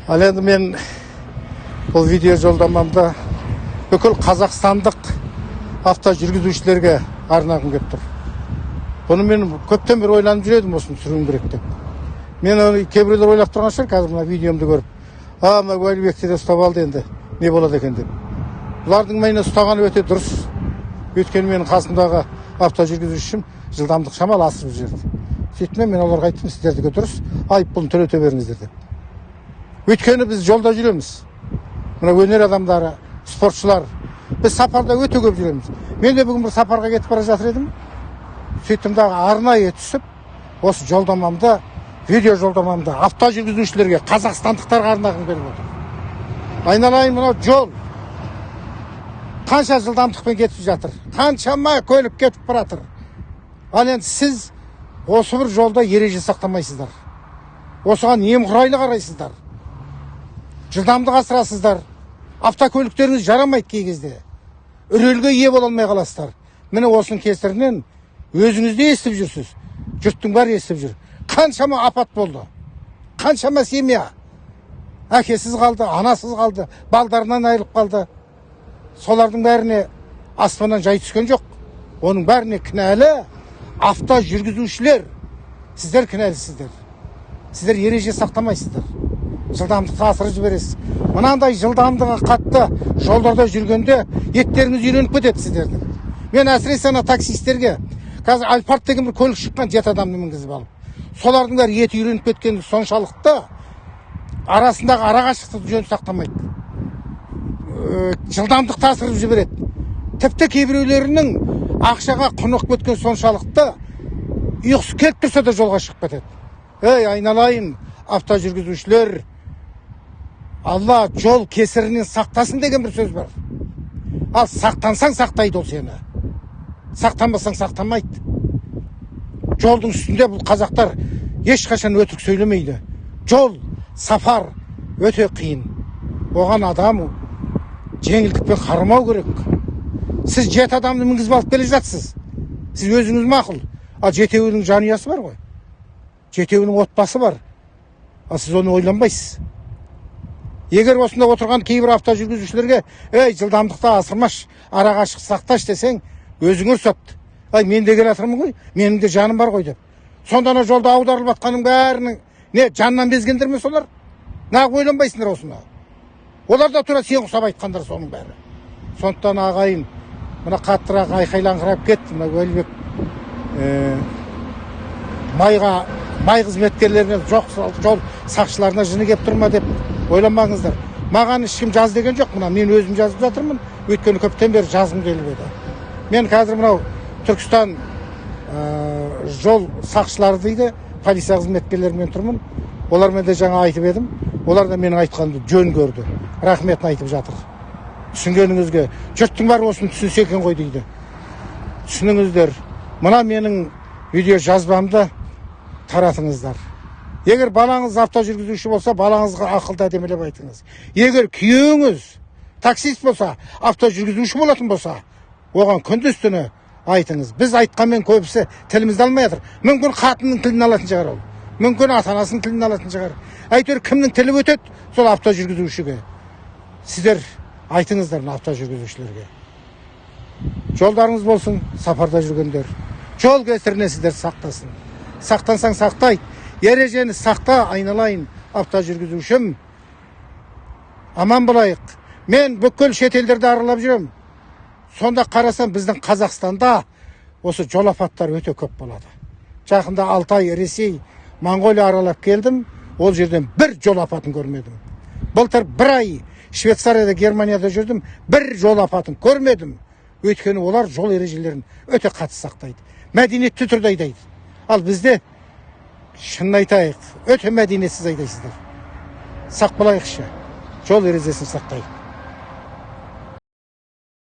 Ал енді мен бұл видео жолдамамда бүкіл қазақстандық авто жүргізушілерге арнағым келіп тұр. Бұны мен көптен бері ойланып жүр едім, осыны түсіруім керек деп. Мен кейбіреулер ойлап тұрған шығар, қазір мына видеомды көріп. Мына Уәлібекті де ұстап алды енді, не болады екен деп. Бұлардың мені ұстағаны өте дұрыс. Өйткені менің қасымдағы авто жүргізушім жылдамдық шамалы асырып жіберді. Сөйтіп мен оларға айттым, сіздердікі дұрыс, айыппұлын төлете беріңіздер деп. Өйткені біз жолда жүреміз. Мына өнер адамдары, спортшылар, біз сапарда өте көп жүреміз. Мен де бүгін бір сапарға кетіп бара жатыр едім. Сөйттім дағы арнайы түсіп, осы жолдамамды, видео жолдамамды авто жүргізушілерге, қазақстандықтарға арнағым келіп отыр. Айналайын, мынау жол қанша жылдамдықпен кетіп жатыр, қаншама көлік кетіп баратыр. Ал енді сіз осы бір жолда ереже сақтамайсыздар. Осыған немқұрайлы қарайсыздар. Жылдамдық асырасыздар. Автокөліктеріңіз жарамайды кей кезде. Үрелге ие бола алмай қаласыздар. Міне осының кесірінен өзіңіз де естіп жүрсіз. Жұрттың бәрі естіп жүр. Қаншама апат болды. Қаншама семья әкесіз қалды, анасыз қалды, балдарынан айырылып қалды. Солардың бәріне аспаннан жай түскен жоқ. Оның бәріне кінәлі авто жүргізушілер. Сіздер кінәлісіздер. Сіздер ереже сақтамайсыздар. Жылдамдықты асырып жібересіз. Мынандай жылдамдығы қатты жолдарда жүргенде еттеріңіз үйреніп кетеді сіздердің. Мен әсіресе таксистерге, қазір Альфард деген бір көлік шыққан, 7 адамды мінгізіп алып. Солардың бәрі еті үйреніп кеткен соншалықты арасындағы арақашықтықты жөн сақтамайды. Жылдамдықты асырып жібереді. Тіпті кейбіреулерінің ақшаға құнығып кеткен соншалықты ұйқысы келіп тұрса да жолға шығып кетеді. Ей, айналайын, авто жүргізушілер, Алла жол кесірінен сақтасын деген бір сөз бар. Ал сақтансаң сақтайды ол сені. Сақтанбасаң сақтамайды. Жолдың үстінде бұл қазақтар ешқашан өтірік сөйлемейді. Жол, сапар өте қиын. Оған адам жеңілдікпен қарамау керек. Сіз 7 адамды мінгізіп алып келе жатсыз. Сіз өзіңіз мақұл. Ал 7-еуінің жанұясы бар ғой. 7-еуінің отбасы бар. Ал сіз оны ойланбайсыз. Егер осында отырған кейбір авто жүргізушілерге, ей, жылдамдықты асырмаш, арақашық сақташ десең, өзің ұрсапты. Мен де келе жатырмын ғой, менің де жаным бар ғой деп. Сонда жолда аударылып жатқаның бәрінің не жанынан безгендер ме солар? Неғып ойланбайсыңдар осыны? Олар да тура сен ұқсап айтқандар соның бәрі. Сондықтан ағайын, мына қаттырақ айқайлаңқырап кетті. Мына Уәлібек май қызметкерлеріне, жол сақшыларына жыны кеп тұрма деп ойланбаңыздар. Маған ешкім жаз деген жоқ. Мына мен өзім жазып жатырмын. Өйткені көптен бері жазғым келіп еді. Мен қазір мынау Түркістан жол сақшылары дейді, полиция қызметкерлерімен тұрмын. Олармен де жаңа айтып едім. Олар да менің айтқанымды жөн көрді. Рахметін айтып жатыр. Түсінгеніңізге, жұрттың бәрі осыны түсінсе екен ғой дейді. Түсініңіздер. Мына менің видео жазбамды таратыңыздар. Егер балаңыз авто жүргізуші болса, балаңызға ақылды әдемелеп айтыңыз. Егер күйеуіңіз таксист болса, авто жүргізуші болатын болса, оған күндіз-түні айтыңыз. Біз айтқанмен көбісі тілімізді алмай жатыр. Мүмкін қатынның тілін алатын шығар ол. Мүмкін ата-анасының тілін алатын шығар. Әйтеуір кімнің тілі өтеді, сол авто жүргізушіге. Сіздер айтыңыздар авто жүргізушілерге. Жолдарыңыз болсын, сапарда жүргендер. Жол кесірінен сіздер сақтасын. Сақтансаң сақтайды. Ережені сақта, айналайын, авто жүргізушім. Аман болайық. Мен бүкіл шетелдерді аралап жүрем. Сонда қарасам біздің Қазақстанда осы жол апаттары өте көп болады. Жақында Алтай, Ресей, Монғолия аралап келдім. Ол жерден бір жол апатын көрмедім. Былтыр 1 ай Швейцарияда, Германияда жүрдім. Bir жол апатын көрмедім. Өйткені олар жол ережелерін өте қатты сақтайды. Мәдениетті түрде айдайды. Ал бізде шынын айтайық, өте мәдениетсіз айдайсыздар. Сақ болайықшы. Жол ережесін сақтайық.